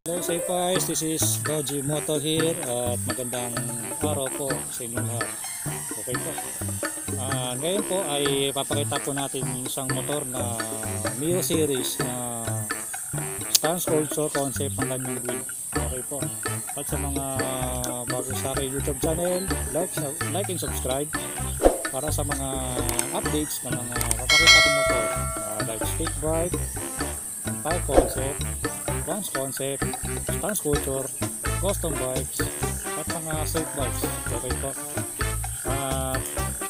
Hello say guys, this is Doji Moto here at magandang araw po sa inyong lahat. Okay po. Ngayon po ay papakita po natin isang motor na Mio series na stance culture concept ang kanyang build. Okay po. At sa mga bago sa aking YouTube channel, like and subscribe para sa mga updates ng mga papakita ko motor like stick bike, tire concept, dance concept, stance culture, custom bikes, at mga safe bikes. Okay po.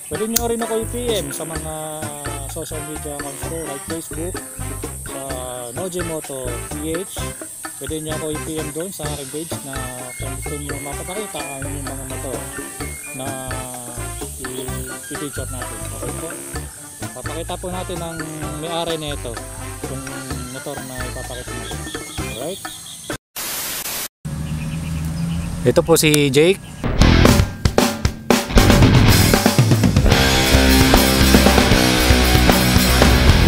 Pwede nyo rin ako i-PM sa mga social media accounts ko like Facebook, sa Nojimoto PH. Pwede nyo ako i-PM doon sa aking page na kung gusto nyo mapapakita ang inyong mga motor na i-feature natin. Okay po. Papakita po natin ang may-ari nito kung motor na ipapakita natin. Alright. Ito po si Jake.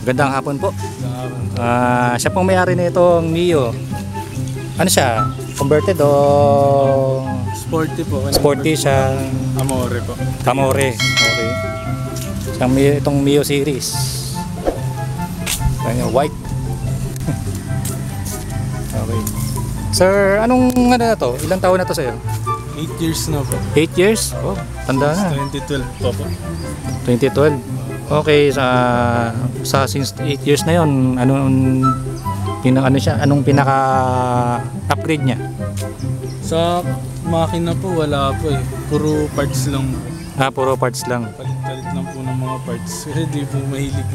Gandang hapon po. Siya pong may-ari na itong Mio. Ano siya? Converted o sporty po? Sporty siya. Amore po. Amore. Okay. Itong Mio series. White. Okay. Sir, anong ano na to? Ilang taon na to sa'yo? 8 years na po. 8 years? Oh, tanda na. 2012 po. 2012. Okay, sa since 8 years na 'yon, anong pinaka-upgrade niya? Sa makina po wala po eh. Puro parts lang po. Puro parts lang. Palit-palit lang po ng mga parts. Kasi di po mahilig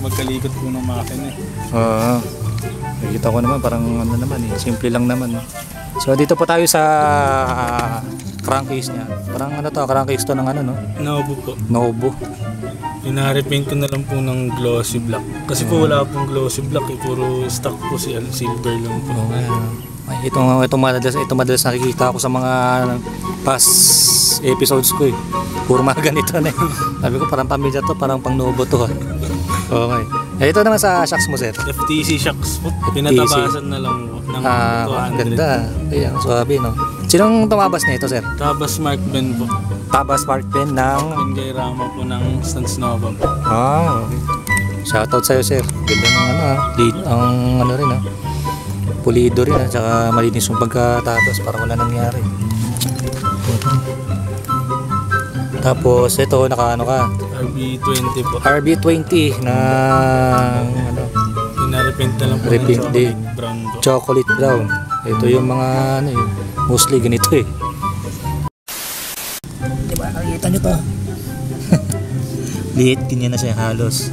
magkalikot po ng makina eh. Oo. Nakikita ko naman parang ano naman eh, simple lang naman. So dito po tayo sa crankcase niya. Parang ano to, crankcase to ng ano no? Nobu po. Nobu. Pinarepaint ko na lang po ng glossy black. Kasi po wala pong glossy black eh. Puro stock po silver lang po. Okay. Ito madalas nakikita ko sa mga past episodes ko eh. Puro mga ganito na eh. Sabi ko parang pamilya to, parang pang Nobu to. Okay. Ito naman sa shocks mo, sir. FTC shocks po. Pinatabasan na lang po ng 200. Ganda. Ayan, sabi no. Sinong tumabas na ito, sir? Tabas Mark Ben po. Tabas Mark Ben ng Kay Rama po ng Stance Nova po. Okay. Shoutout sa'yo, sir. Ganda ng ano lead, ang ano rin pulido rin tsaka malinis yung pagkatapos para wala nangyari. Tapos ito naka ano ka? RB20 po. RB20 na ano? Pinarepaint na lang po ng chocolate brown po. Chocolate brown. Ito yung mga ano eh, mostly ganito eh. Diba nakikita nyo to? Liit ganyan na siya halos.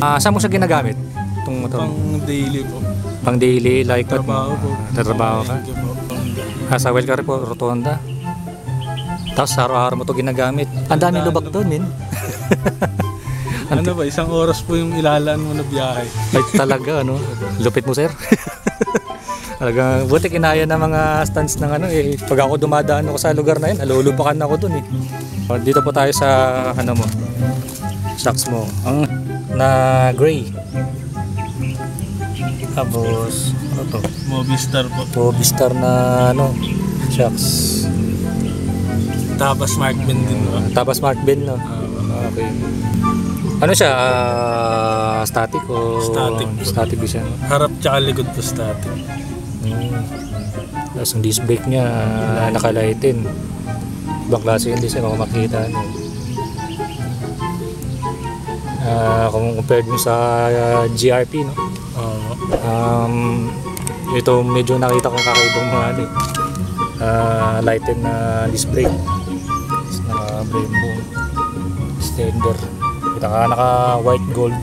Saan mo siya ginagamit? Itong motor? Pang daily po. Pang daily like trabaho po. Trabaho ka? Sa welcome po, rotonda. Tapos araw-araw mo ito ginagamit. Ang daming lubak doon, min. Ano ba, isang oras po yung ilalaan mo na biyahe. Ay talaga, ano? Lupit mo, sir. Talaga, buti kinaya ng mga stands ng ano eh. Pag ako dumadaan ako sa lugar na yun, alulupakan ako doon eh. Dito po tayo sa ano mo, shocks mo. Ang na gray. Tapos, ano to? Movistar po. Movistar na ano, shocks. Tabas Mark Ben din po. Tabas Mark Ben, no? Okay. Ano siya? Static o? Static. Static siya. Harap tsaka likod po static. Tapos yung disc brake niya nakalighten. Ibang klase yung disc, makikita niyo. Kung compared mo sa GRP, no? Ito medyo nakita kong kakaibang mga ano eh. Lighten na disc brake. Brembo extender. Naka white gold.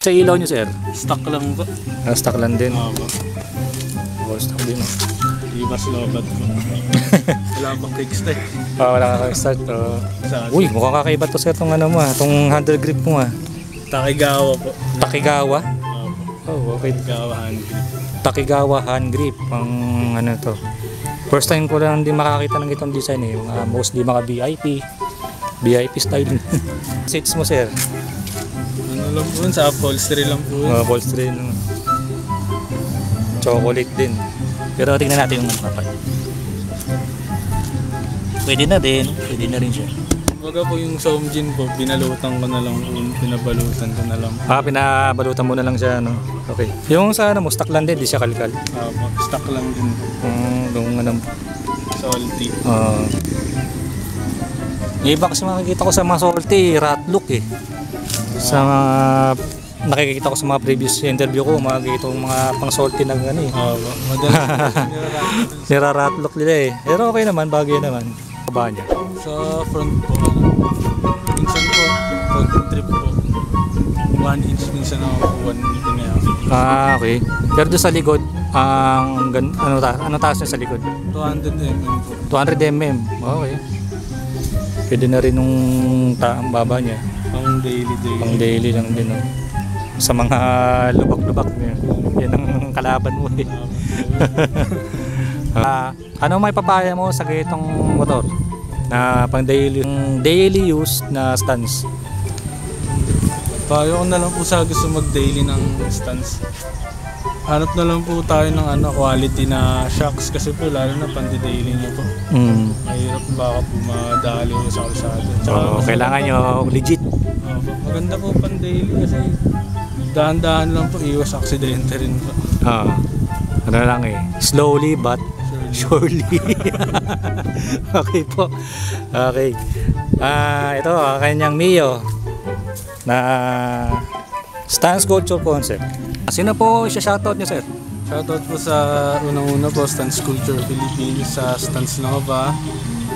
Sa ilaw nyo, sir? Stock lang po. Stock lang din. Stock din. Di mas lobat po. Wala pang kickstart. Wala kang kickstart. Uy, mukhang kakaiba to, sir, itong ano mo itong handle grip mo Takigawa po. Takigawa? Oh, okay. Takigawa hand grip. Takigawa hand grip ang ano to. First time ko lang din makakita ng itong design eh. Mostly mga VIP style. Seats mo, sir? Ano lang po yun, sa upholstery lang po yun. Upholstery no. Chocolate din. Pero tingnan natin yung papat. Pwede na rin siya. Baga po yung Somjin po, binalutan ko na lang po, pinabalutan ko na lang. Pinabalutan mo na lang siya, no? Okay. Yung sa ano mo, stock lang din, di siya kalkal. Stock lang din po. Yung ano, Salty. Yung iba kasi makikita ko sa mga salty, rat look eh. Sa mga, nakikita ko sa mga previous interview ko, makikita ko mga pang salty na gano'n eh. Madalas Nira-rat look nila eh. Pero okay naman, bagay naman. Baba niya. sa front po, minsan po, pag trip po, 1 inch, minsan ako 1 inch na yan. Okay. Pero doon sa likod, ano taas niya sa likod? 200 mm po. 200 mm. Okay. Pwede na rin nung baba niya. Pang Pang daily. daily lang din. No? Sa mga lubak-lubak niya. Yan ang kalaban mo eh. Ano may papaya mo sa ganitong motor? Na pang daily use na stance. Payo ko na lang po sa gusto mag-daily ng stance. Hanap na lang po tayo ng quality na shocks kasi po lalo na pandi-daily niya po. Mahirap baka po madali ko sa kalsada. Oo, kailangan nyo legit. Maganda po pandi-daily kasi dahan-dahan lang po, iwas aksidente rin po. Ano lang eh, slowly but surely. Okay po. Okay. Ito, kanyang Mio na stance culture concept. Sino po siya-shoutout niyo, sir? Shoutout po sa unang-una po, Stance Culture Philippines, sa Stance Nova,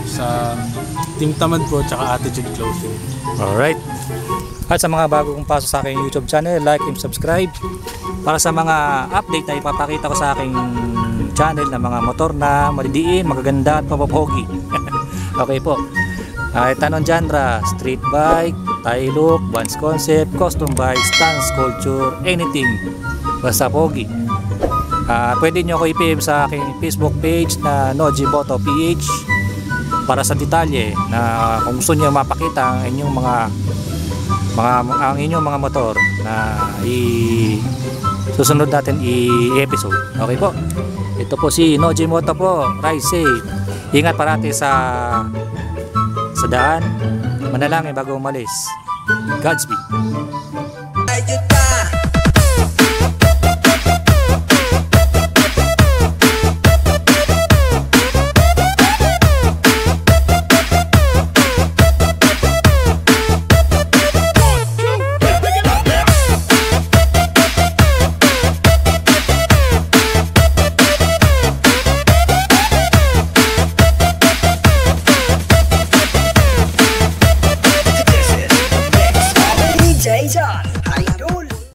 sa Team Tamad po, tsaka Attitude Clothing. Alright. At sa mga bago kong pasok sa aking YouTube channel, like and subscribe. Para sa mga update na ipapakita ko sa aking channel na mga motor na malidiin, magaganda at mapapogi. Okay po. Tanong genre, street bike, tie look, Vans concept, custom bike, stance culture, anything. Basta pogi. Pwede nyo ako i-PM sa aking Facebook page na Nojimoto PH para sa detalye na kung gusto nyo mapakita ang inyong mga motor na susunod natin i-episode. Okay po. Ito po si Nojimoto po. Ride safe. Ingat parati sa daan. Manalangin bago umalis. Godspeed.